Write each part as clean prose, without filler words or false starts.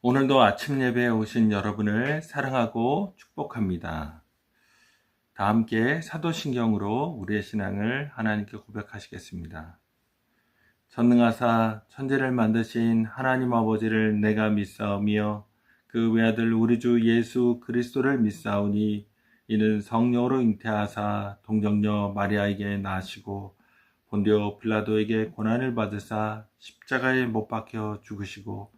오늘도 아침 예배에 오신 여러분을 사랑하고 축복합니다. 다 함께 사도신경으로 우리의 신앙을 하나님께 고백하시겠습니다. 전능하사 천지를 만드신 하나님 아버지를 내가 믿사오며 그 외아들 우리 주 예수 그리스도를 믿사오니 이는 성령으로 잉태하사 동정녀 마리아에게 나시고 본디오 빌라도에게 고난을 받으사 십자가에 못 박혀 죽으시고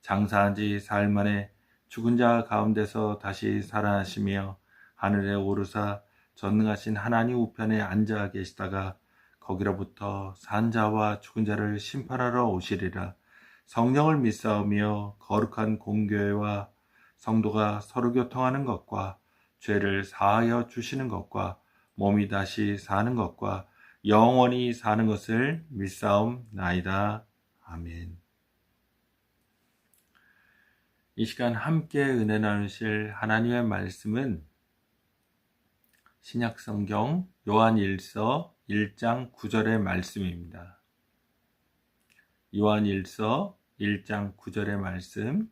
장사한 지 사흘 만에 죽은 자 가운데서 다시 살아나시며 하늘에 오르사 전능하신 하나님 우편에 앉아 계시다가 거기로부터 산 자와 죽은 자를 심판하러 오시리라. 성령을 믿사오며 거룩한 공교회와 성도가 서로 교통하는 것과 죄를 사하여 주시는 것과 몸이 다시 사는 것과 영원히 사는 것을 믿사옵나이다. 아멘. 이 시간 함께 은혜 나누실 하나님의 말씀은 신약성경 요한일서 1장 9절의 말씀입니다. 요한일서 1장 9절의 말씀.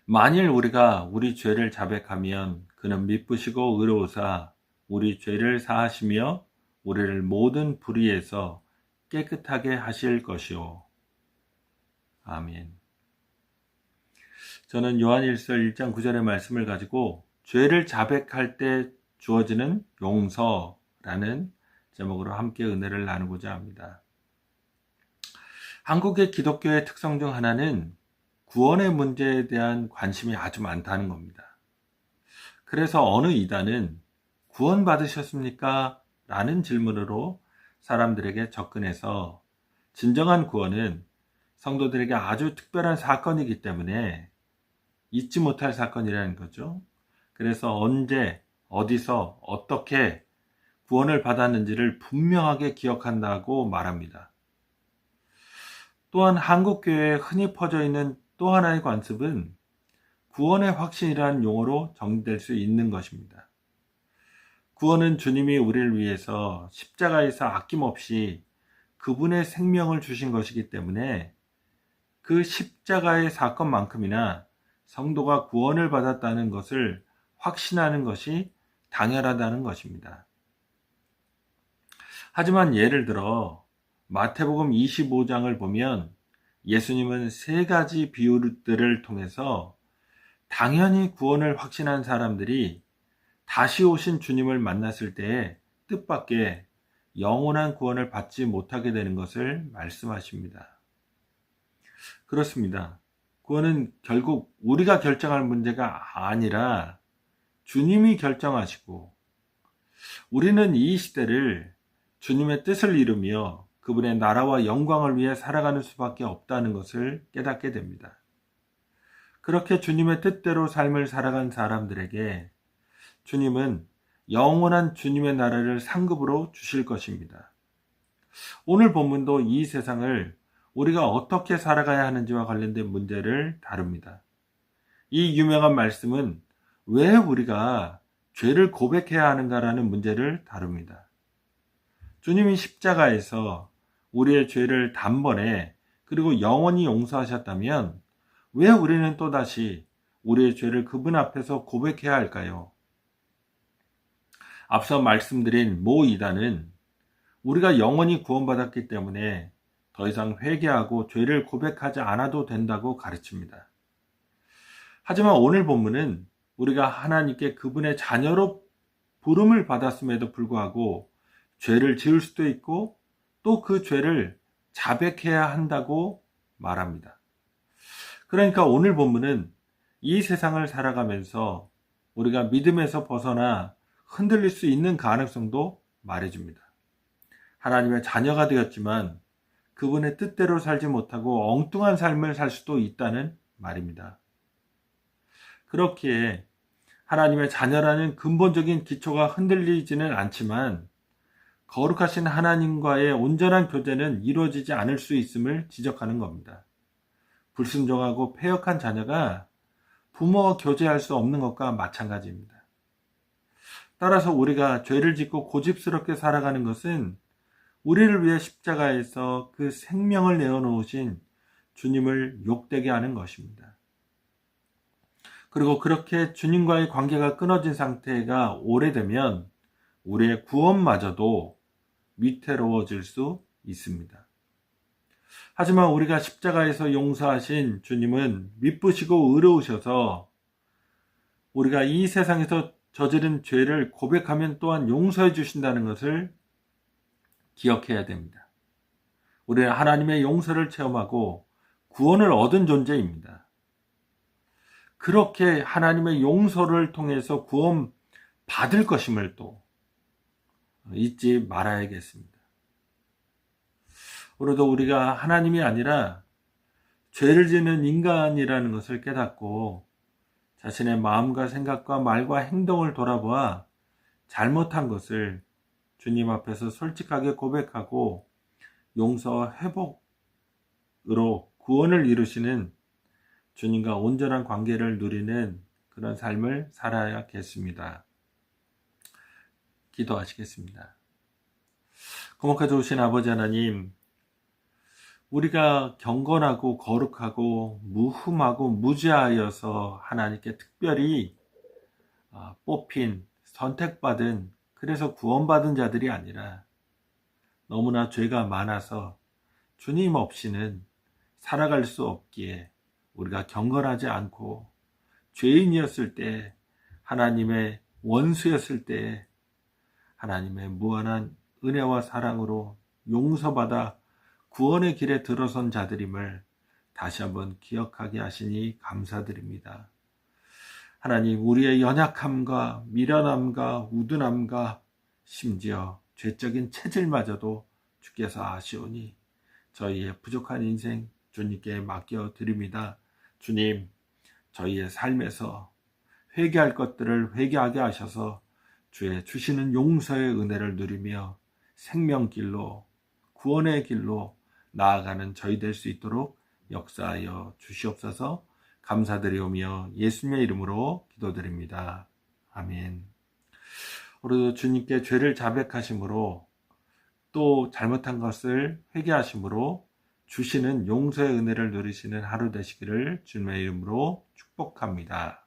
만일 우리가 우리 죄를 자백하면 그는 미쁘시고 의로우사 우리 죄를 사하시며 우리를 모든 불의에서 깨끗하게 하실 것이요. 아멘. 저는 요한일서 1장 9절의 말씀을 가지고 죄를 자백할 때 주어지는 용서라는 제목으로 함께 은혜를 나누고자 합니다. 한국의 기독교의 특성 중 하나는 구원의 문제에 대한 관심이 아주 많다는 겁니다. 그래서 어느 이단은 구원 받으셨습니까? 라는 질문으로 사람들에게 접근해서 진정한 구원은 성도들에게 아주 특별한 사건이기 때문에 잊지 못할 사건이라는 거죠. 그래서 언제, 어디서, 어떻게 구원을 받았는지를 분명하게 기억한다고 말합니다. 또한 한국교회에 흔히 퍼져 있는 또 하나의 관습은 구원의 확신이라는 용어로 정의될 수 있는 것입니다. 구원은 주님이 우리를 위해서 십자가에서 아낌없이 그분의 생명을 주신 것이기 때문에 그 십자가의 사건만큼이나 성도가 구원을 받았다는 것을 확신하는 것이 당연하다는 것입니다. 하지만 예를 들어 마태복음 25장을 보면 예수님은 세 가지 비유들을 통해서 당연히 구원을 확신한 사람들이 다시 오신 주님을 만났을 때에 뜻밖의 영원한 구원을 받지 못하게 되는 것을 말씀하십니다. 그렇습니다. 구원은 결국 우리가 결정할 문제가 아니라 주님이 결정하시고 우리는 이 시대를 주님의 뜻을 이루며 그분의 나라와 영광을 위해 살아가는 수밖에 없다는 것을 깨닫게 됩니다. 그렇게 주님의 뜻대로 삶을 살아간 사람들에게 주님은 영원한 주님의 나라를 상급으로 주실 것입니다. 오늘 본문도 이 세상을 우리가 어떻게 살아가야 하는지와 관련된 문제를 다룹니다. 이 유명한 말씀은 왜 우리가 죄를 고백해야 하는가라는 문제를 다룹니다. 주님이 십자가에서 우리의 죄를 단번에 그리고 영원히 용서하셨다면 왜 우리는 또다시 우리의 죄를 그분 앞에서 고백해야 할까요? 앞서 말씀드린 모 이단은 우리가 영원히 구원받았기 때문에 더 이상 회개하고 죄를 고백하지 않아도 된다고 가르칩니다. 하지만 오늘 본문은 우리가 하나님께 그분의 자녀로 부름을 받았음에도 불구하고 죄를 지을 수도 있고 또 그 죄를 자백해야 한다고 말합니다. 그러니까 오늘 본문은 이 세상을 살아가면서 우리가 믿음에서 벗어나 흔들릴 수 있는 가능성도 말해줍니다. 하나님의 자녀가 되었지만 그분의 뜻대로 살지 못하고 엉뚱한 삶을 살 수도 있다는 말입니다. 그렇기에 하나님의 자녀라는 근본적인 기초가 흔들리지는 않지만 거룩하신 하나님과의 온전한 교제는 이루어지지 않을 수 있음을 지적하는 겁니다. 불순종하고 패역한 자녀가 부모와 교제할 수 없는 것과 마찬가지입니다. 따라서 우리가 죄를 짓고 고집스럽게 살아가는 것은 우리를 위해 십자가에서 그 생명을 내어놓으신 주님을 욕되게 하는 것입니다. 그리고 그렇게 주님과의 관계가 끊어진 상태가 오래되면 우리의 구원마저도 위태로워질 수 있습니다. 하지만 우리가 십자가에서 용서하신 주님은 미쁘시고 의로우셔서 우리가 이 세상에서 저지른 죄를 고백하면 또한 용서해 주신다는 것을 기억해야 됩니다. 우리는 하나님의 용서를 체험하고 구원을 얻은 존재입니다. 그렇게 하나님의 용서를 통해서 구원 받을 것임을 또 잊지 말아야겠습니다. 오늘도 우리가 하나님이 아니라 죄를 짓는 인간이라는 것을 깨닫고 자신의 마음과 생각과 말과 행동을 돌아보아 잘못한 것을 주님 앞에서 솔직하게 고백하고 용서와 회복으로 구원을 이루시는 주님과 온전한 관계를 누리는 그런 삶을 살아야겠습니다. 기도하시겠습니다. 거룩하게 좋으신 아버지 하나님, 우리가 경건하고 거룩하고 무흠하고 무죄하여서 하나님께 특별히 뽑힌, 선택받은, 그래서 구원받은 자들이 아니라 너무나 죄가 많아서 주님 없이는 살아갈 수 없기에 우리가 경건하지 않고 죄인이었을 때, 하나님의 원수였을 때 하나님의 무한한 은혜와 사랑으로 용서받아 구원의 길에 들어선 자들임을 다시 한번 기억하게 하시니 감사드립니다. 하나님, 우리의 연약함과 미련함과 우둔함과 심지어 죄적인 체질마저도 주께서 아시오니 저희의 부족한 인생 주님께 맡겨드립니다. 주님, 저희의 삶에서 회개할 것들을 회개하게 하셔서 주의 주시는 용서의 은혜를 누리며 생명길로, 구원의 길로 나아가는 저희 될 수 있도록 역사하여 주시옵소서. 감사드리오며 예수님의 이름으로 기도드립니다. 아멘. 오늘도 주님께 죄를 자백하심으로 또 잘못한 것을 회개하심으로 주시는 용서의 은혜를 누리시는 하루 되시기를 주님의 이름으로 축복합니다.